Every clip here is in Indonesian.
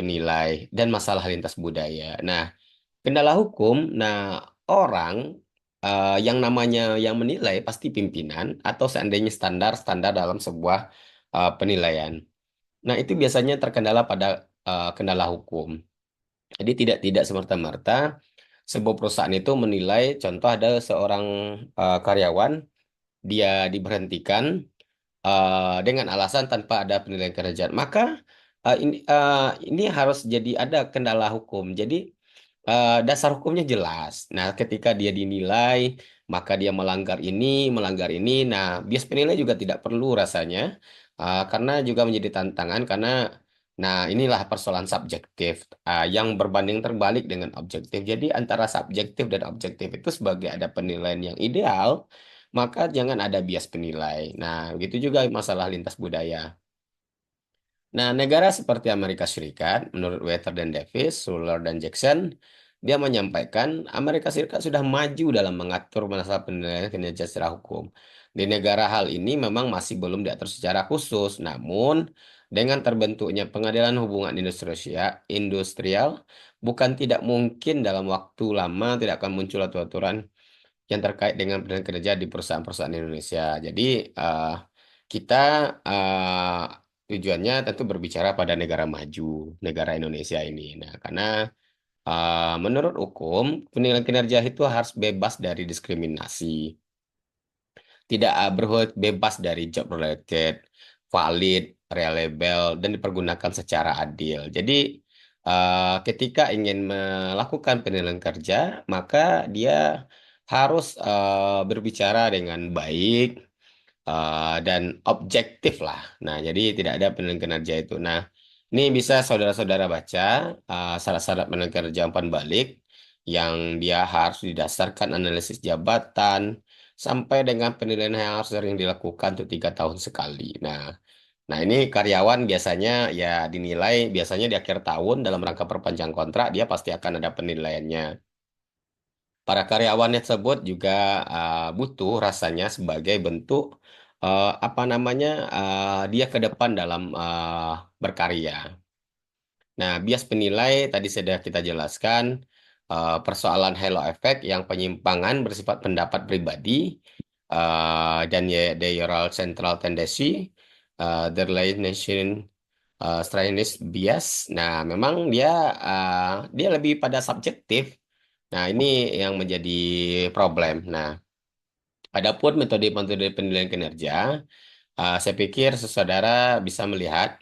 nilai dan masalah lintas budaya. Nah, kendala hukum, nah orang yang namanya yang menilai pasti pimpinan atau seandainya standar-standar dalam sebuah penilaian. Nah, itu biasanya terkendala pada kendala hukum. Jadi tidak semerta-merta sebuah perusahaan itu menilai, contoh ada seorang karyawan dia diberhentikan dengan alasan tanpa ada penilaian kerajaan. Maka ini harus jadi ada kendala hukum. Jadi dasar hukumnya jelas. Nah, ketika dia dinilai, maka dia melanggar ini. Nah, bias penilai juga tidak perlu rasanya, karena juga menjadi tantangan karena, nah inilah persoalan subjektif yang berbanding terbalik dengan objektif. Jadi antara subjektif dan objektif itu sebagai ada penilaian yang ideal, maka jangan ada bias penilai. Nah, begitu juga masalah lintas budaya. Nah, negara seperti Amerika Serikat, menurut Wetter dan Davis, Suller dan Jackson, dia menyampaikan Amerika Serikat sudah maju dalam mengatur masalah penilaian kinerja secara hukum. Di negara hal ini memang masih belum diatur secara khusus, namun dengan terbentuknya pengadilan hubungan industrial, bukan tidak mungkin dalam waktu lama tidak akan muncul aturan yang terkait dengan penilaian kinerja di perusahaan-perusahaan Indonesia. Jadi eh, kita tujuannya tentu berbicara pada negara maju, negara Indonesia ini. Nah, karena menurut hukum penilaian kinerja itu harus bebas dari diskriminasi, tidak bebas dari job related, valid, reliable, dan dipergunakan secara adil. Jadi ketika ingin melakukan penilaian kerja, maka dia harus berbicara dengan baik dan objektif lah. Nah, jadi tidak ada penilaian kinerja itu. Nah, ini bisa saudara-saudara baca syarat-syarat penilaian kinerja umpan balik yang dia harus didasarkan analisis jabatan sampai dengan penilaian yang harus sering dilakukan untuk 3 tahun sekali. Nah, ini karyawan biasanya ya dinilai biasanya di akhir tahun dalam rangka perpanjang kontrak dia pasti akan ada penilaiannya. Para karyawan tersebut juga butuh rasanya sebagai bentuk apa namanya dia ke depan dalam berkarya. Nah, bias penilai tadi sudah kita jelaskan persoalan halo effect yang penyimpangan bersifat pendapat pribadi dan Deoral central tendency, the nation Strinus bias. Nah, memang dia lebih pada subjektif. Nah, ini yang menjadi problem. Nah, adapun metode-metode penilaian kinerja, saya pikir saudara bisa melihat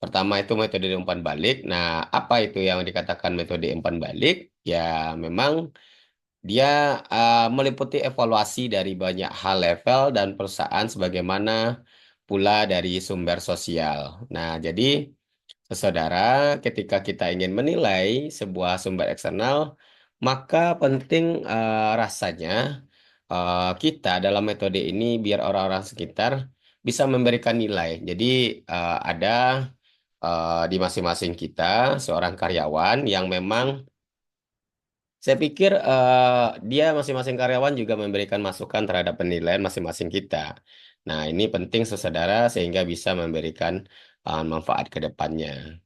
pertama itu metode umpan balik. Nah, apa itu yang dikatakan metode umpan balik? Ya, memang dia meliputi evaluasi dari banyak hal level dan perusahaan sebagaimana pula dari sumber sosial. Nah, jadi saudara, ketika kita ingin menilai sebuah sumber eksternal, maka penting rasanya kita dalam metode ini biar orang-orang sekitar bisa memberikan nilai. Jadi ada di masing-masing kita seorang karyawan yang memang saya pikir dia masing-masing karyawan juga memberikan masukan terhadap penilaian masing-masing kita. Nah, ini penting saudara sehingga bisa memberikan manfaat ke depannya.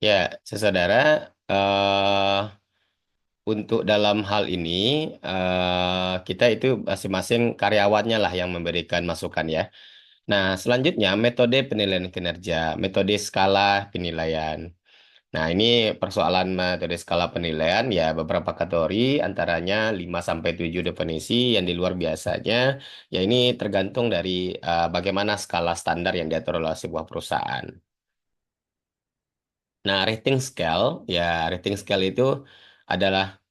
Ya, saudara, untuk dalam hal ini kita itu masing-masing karyawannya lah yang memberikan masukan ya. Nah, selanjutnya metode penilaian kinerja, metode skala penilaian. Nah, ini persoalan metode skala penilaian ya beberapa kategori antaranya 5 sampai 7 definisi yang di luar biasanya. Ya ini tergantung dari bagaimana skala standar yang diatur oleh sebuah perusahaan. Nah, rating scale itu adalah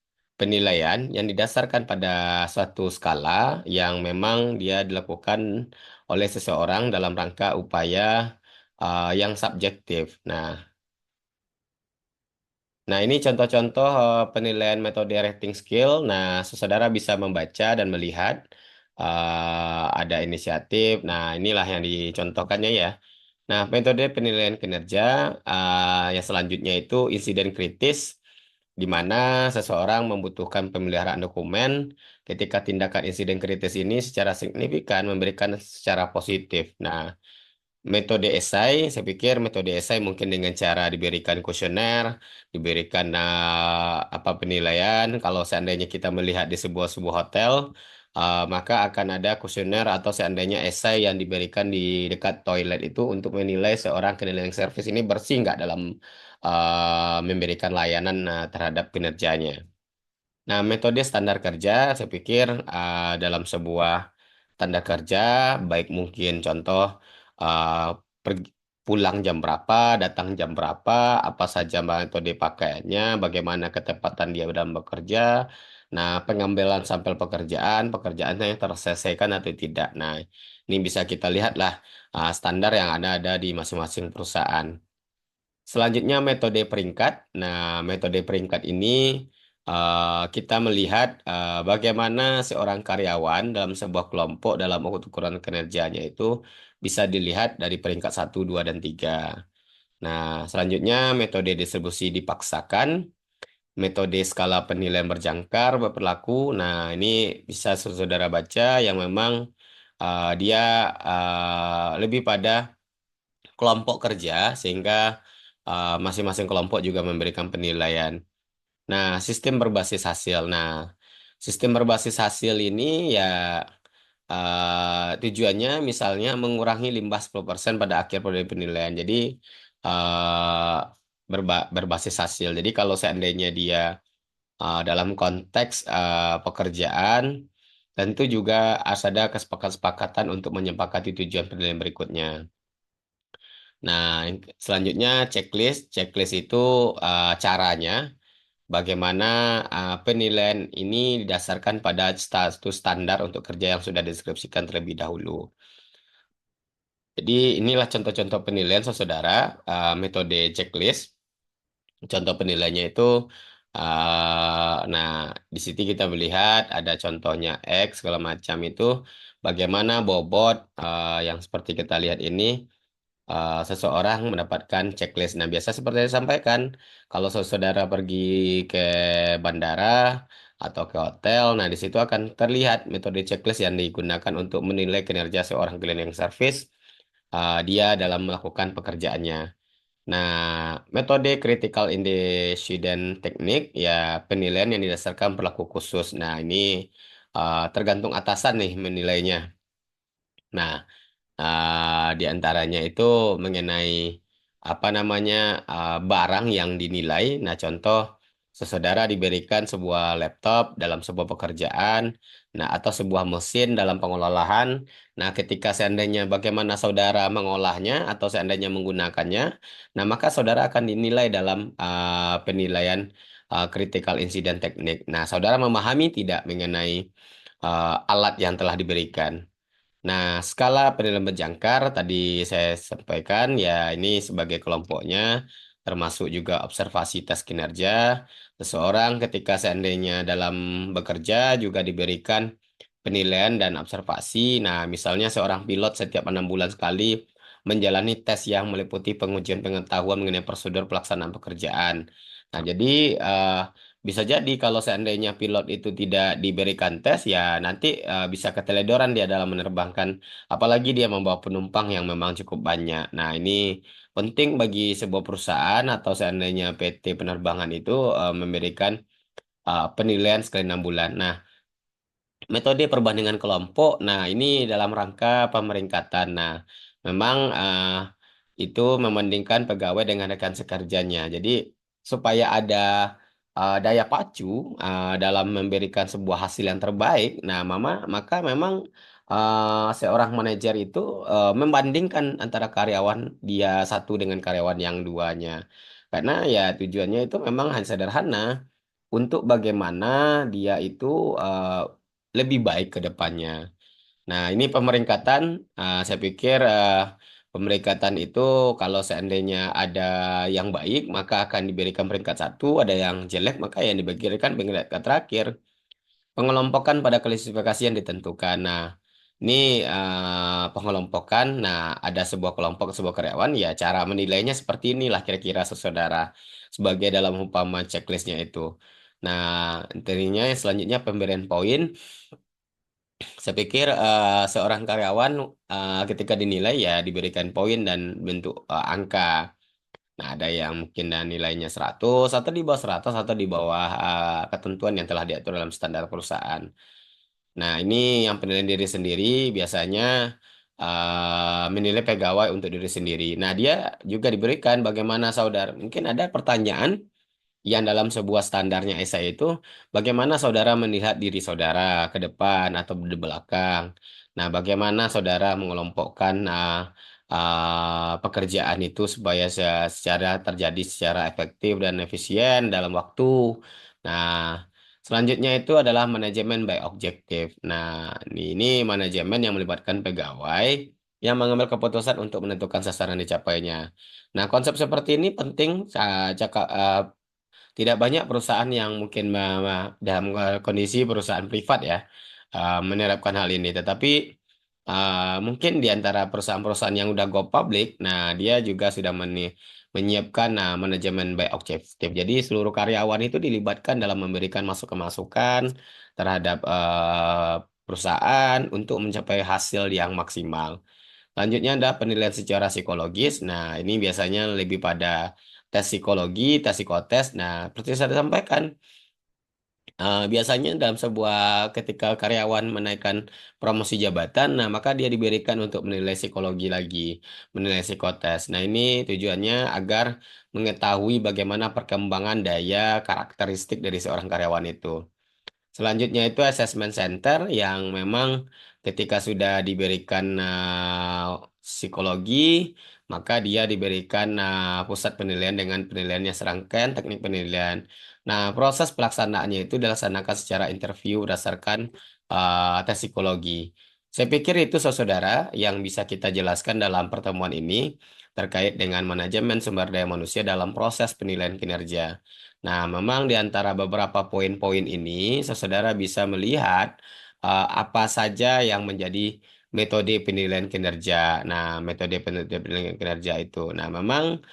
penilaian yang didasarkan pada suatu skala yang memang dia dilakukan oleh seseorang dalam rangka upaya yang subjektif. Nah, ini contoh-contoh penilaian metode rating skill. Nah, saudara bisa membaca dan melihat ada inisiatif. Nah, inilah yang dicontohkannya ya. Nah, metode penilaian kinerja yang selanjutnya itu insiden kritis, di mana seseorang membutuhkan pemeliharaan dokumen ketika tindakan insiden kritis ini secara signifikan memberikan secara positif. Nah, metode esai, saya pikir metode esai mungkin dengan cara diberikan kuesioner, diberikan apa penilaian. Kalau seandainya kita melihat di sebuah hotel, maka akan ada kuesioner atau seandainya esai yang diberikan di dekat toilet itu untuk menilai seorang cleaning service ini bersih nggak dalam memberikan layanan terhadap kinerjanya. Nah, metode standar kerja, saya pikir dalam sebuah tanda kerja, baik mungkin contoh uh, pergi- pulang jam berapa, datang jam berapa, apa saja metode pakaiannya, bagaimana ketepatan dia dalam bekerja, nah pengambilan sampel pekerjaan, pekerjaannya yang terselesaikan atau tidak. Nah, ini bisa kita lihatlah standar yang ada di masing-masing perusahaan. Selanjutnya metode peringkat. Nah, metode peringkat ini kita melihat bagaimana seorang karyawan dalam sebuah kelompok dalam ukuran kinerjanya itu bisa dilihat dari peringkat 1, 2, dan 3. Nah, selanjutnya metode distribusi dipaksakan, metode skala penilaian berjangkar berlaku. Nah, ini bisa saudara baca yang memang dia lebih pada kelompok kerja sehingga masing-masing kelompok juga memberikan penilaian. Nah, sistem berbasis hasil. Nah, sistem berbasis hasil ini ya tujuannya misalnya mengurangi limbah 10% pada akhir periode penilaian. Jadi berbasis hasil. Jadi kalau seandainya dia dalam konteks pekerjaan, tentu juga harus ada kesepakatan untuk menyepakati tujuan penilaian berikutnya. Nah, selanjutnya checklist. Checklist itu caranya bagaimana penilaian ini didasarkan pada status standar untuk kerja yang sudah deskripsikan terlebih dahulu. Jadi inilah contoh-contoh penilaian, saudara, metode checklist. Contoh penilaiannya itu, nah di sini kita melihat ada contohnya X segala macam itu, bagaimana bobot yang seperti kita lihat ini seseorang mendapatkan checklist. Nah, biasa seperti yang disampaikan, kalau saudara pergi ke bandara atau ke hotel, nah di situ akan terlihat metode checklist yang digunakan untuk menilai kinerja seorang cleaning service dia dalam melakukan pekerjaannya. Nah, metode critical incident technique ya penilaian yang didasarkan perilaku khusus. Nah, ini tergantung atasan nih menilainya. Nah, di antaranya itu mengenai apa namanya barang yang dinilai. Nah, contoh sesaudara diberikan sebuah laptop dalam sebuah pekerjaan, nah atau sebuah mesin dalam pengolahan. Nah, ketika seandainya bagaimana saudara mengolahnya atau seandainya menggunakannya, nah maka saudara akan dinilai dalam penilaian critical incident teknik. Nah, saudara memahami tidak mengenai alat yang telah diberikan. Nah, skala penilaian berjangkar tadi saya sampaikan ya ini sebagai kelompoknya termasuk juga observasi tes kinerja. Seseorang ketika seandainya dalam bekerja juga diberikan penilaian dan observasi. Nah, misalnya seorang pilot setiap 6 bulan sekali menjalani tes yang meliputi pengujian pengetahuan mengenai prosedur pelaksanaan pekerjaan. Nah, jadi eh, bisa jadi kalau seandainya pilot itu tidak diberikan tes, ya nanti bisa keteledoran dia dalam menerbangkan, apalagi dia membawa penumpang yang memang cukup banyak. Nah, ini penting bagi sebuah perusahaan atau seandainya PT penerbangan itu memberikan penilaian sekali 6 bulan. Nah, metode perbandingan kelompok, nah ini dalam rangka pemeringkatan. Nah, memang itu membandingkan pegawai dengan rekan sekerjanya. Jadi supaya ada daya pacu dalam memberikan sebuah hasil yang terbaik, nah maka memang seorang manajer itu membandingkan antara karyawan dia satu dengan karyawan yang duanya. Karena ya tujuannya itu memang hanya sederhana. untuk bagaimana dia itu eh, lebih baik ke depannya. Nah, ini pemeringkatan, saya pikir pemeringkatan itu kalau seandainya ada yang baik, maka akan diberikan peringkat satu, ada yang jelek, maka yang diberikan peringkat terakhir. Pengelompokan pada klasifikasi yang ditentukan. Nah, ini pengelompokan. Nah, ada sebuah kelompok, sebuah karyawan, ya cara menilainya seperti inilah kira-kira saudara sebagai dalam umpama checklistnya itu. Nah, intinya selanjutnya pemberian poin. Saya pikir seorang karyawan ketika dinilai ya diberikan poin dan bentuk angka. Nah, ada yang mungkin nilainya 100 atau di bawah 100 atau di bawah ketentuan yang telah diatur dalam standar perusahaan. Nah, ini yang penilaian diri sendiri biasanya menilai pegawai untuk diri sendiri. Nah, dia juga diberikan bagaimana saudara. Mungkin ada pertanyaan yang dalam sebuah standarnya SI itu, bagaimana saudara melihat diri saudara ke depan atau di belakang. Nah, bagaimana saudara mengelompokkan pekerjaan itu supaya secara terjadi secara efektif dan efisien dalam waktu. Nah, selanjutnya itu adalah manajemen by objektif. Nah, ini manajemen yang melibatkan pegawai yang mengambil keputusan untuk menentukan sasaran dicapainya. Nah, konsep seperti ini penting, tidak banyak perusahaan yang mungkin dalam kondisi perusahaan privat ya menerapkan hal ini. Tetapi mungkin di antara perusahaan-perusahaan yang udah go public, nah dia juga sudah menyiapkan manajemen by objective. Jadi seluruh karyawan itu dilibatkan dalam memberikan masukan-masukan terhadap perusahaan untuk mencapai hasil yang maksimal. Selanjutnya ada penilaian secara psikologis. Nah, ini biasanya lebih pada tes psikologi, tes psikotes. Nah, seperti saya sampaikan, biasanya dalam sebuah ketika karyawan menaikkan promosi jabatan, nah maka dia diberikan untuk menilai psikologi lagi, menilai psikotes. Nah, ini tujuannya agar mengetahui bagaimana perkembangan daya karakteristik dari seorang karyawan itu. Selanjutnya itu assessment center yang memang ketika sudah diberikan psikologi, maka dia diberikan pusat penilaian dengan penilaiannya serangkaian teknik penilaian. Nah, proses pelaksanaannya itu dilaksanakan secara interview berdasarkan tes psikologi. Saya pikir itu saudara yang bisa kita jelaskan dalam pertemuan ini terkait dengan manajemen sumber daya manusia dalam proses penilaian kinerja. Nah, memang di antara beberapa poin-poin ini, saudara bisa melihat apa saja yang menjadi metode penilaian kinerja. Nah, metode penilaian kinerja itu. Nah, memang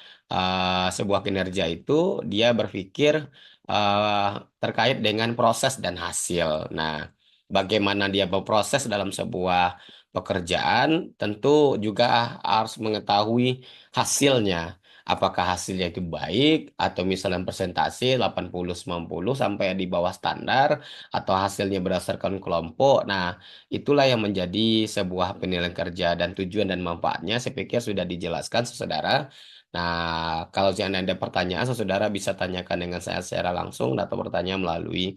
sebuah kinerja itu dia berpikir uh, terkait dengan proses dan hasil. Nah, bagaimana dia berproses dalam sebuah pekerjaan, tentu juga harus mengetahui hasilnya. Apakah hasilnya itu baik atau misalnya persentase 80-90 sampai di bawah standar atau hasilnya berdasarkan kelompok. Nah, itulah yang menjadi sebuah penilaian kerja dan tujuan dan manfaatnya saya pikir sudah dijelaskan saudara. Nah, kalau seandainya ada pertanyaan, saudara bisa tanyakan dengan saya secara langsung atau bertanya melalui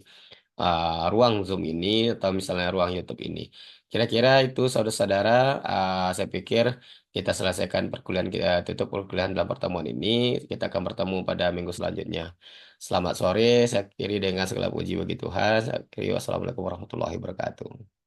ruang Zoom ini atau misalnya ruang YouTube ini. Kira-kira itu saudara-saudara, saya pikir kita selesaikan perkuliahan kita tutup perkuliahan dalam pertemuan ini. Kita akan bertemu pada minggu selanjutnya. Selamat sore, saya akhiri dengan segala puji bagi Tuhan. Saya akhiri wassalamualaikum warahmatullahi wabarakatuh.